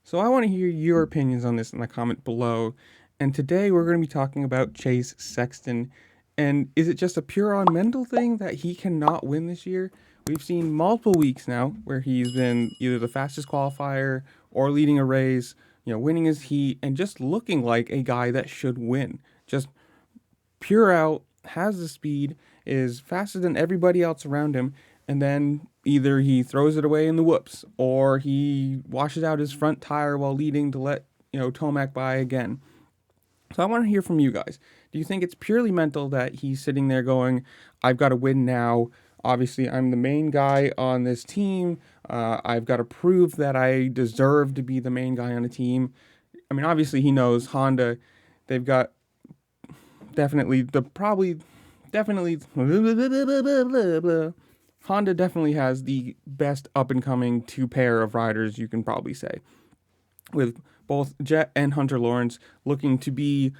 So I want to hear your opinions on this in the comment below. And today we're going to be talking about Chase Sexton. And is it just a pure on mental thing that he cannot win this year? We've seen multiple weeks now where he's been either the fastest qualifier or leading a race, winning his heat and just looking like a guy that should win. Just pure out, has the speed, is faster than everybody else around him, and then either he throws it away in the whoops or he washes out his front tire while leading to let, Tomac by again. So I want to hear from you guys. Do you think it's purely mental that he's sitting there going, I've got to win now? Obviously, I'm the main guy on this team. I've got to prove that I deserve to be the main guy on the team. I mean, obviously, he knows Honda, they've got definitely Honda definitely has the best up and coming two pair of riders you can probably say, with both Jet and Hunter Lawrence looking to be,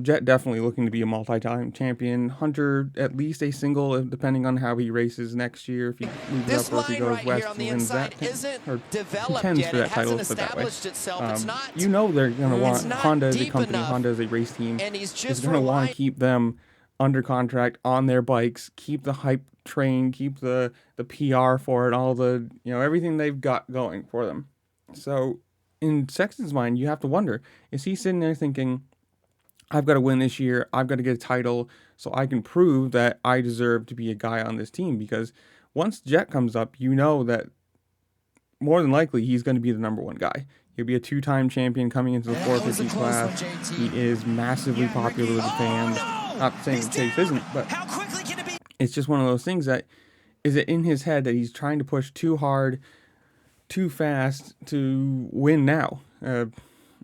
Jet definitely looking to be a multi-time champion. Hunter at least a single, depending on how he races next year. If he moves up or if he goes west and wins that, or contends for that title, let's put it that way. They're going to want Honda as a company, Honda as a race team is going to want to keep them under contract on their bikes, keep the hype train, keep the PR for it, all the, everything they've got going for them. So in Sexton's mind, you have to wonder, is he sitting there thinking, I've got to win this year, I've got to get a title so I can prove that I deserve to be a guy on this team? Because once Jet comes up, that more than likely he's going to be the number one guy. He'll be a two-time champion coming into the 450 class. He is massively popular with the fans. Not saying Chase isn't, but it's just one of those things that, is it in his head that he's trying to push too hard, too fast to win now?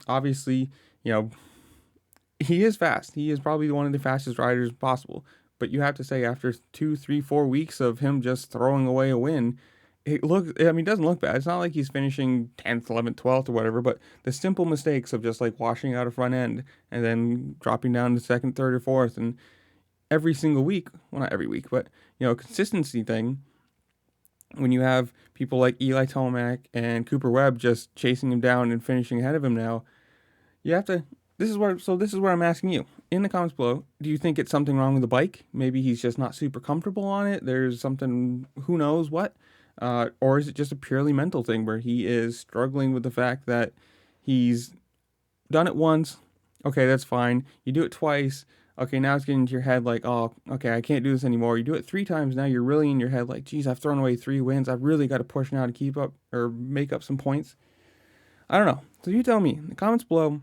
Obviously, he is fast. He is probably one of the fastest riders possible. But you have to say, after 2, 3, 4 weeks of him just throwing away a win, it doesn't look bad. It's not like he's finishing 10th, 11th, 12th or whatever, but the simple mistakes of just like washing out a front end and then dropping down to second, third, or fourth, and every single week, well, not every week, but, consistency thing, when you have people like Eli Tomac and Cooper Webb just chasing him down and finishing ahead of him now, you have to, this is where I'm asking you. In the comments below, do you think it's something wrong with the bike? Maybe he's just not super comfortable on it. There's something, who knows what? Or is it just a purely mental thing where he is struggling with the fact that he's done it once? Okay, that's fine. You do it twice. Okay, now it's getting into your head like, oh, okay, I can't do this anymore. You do it 3 times, now you're really in your head like, geez, I've thrown away 3 wins. I've really got to push now to keep up or make up some points. I don't know. So you tell me in the comments below,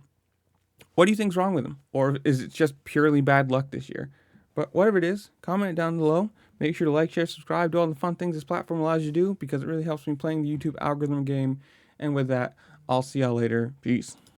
what do you think's wrong with him? Or is it just purely bad luck this year? But whatever it is, comment it down below. Make sure to like, share, subscribe, do all the fun things this platform allows you to do, because it really helps me playing the YouTube algorithm game. And with that, I'll see y'all later. Peace.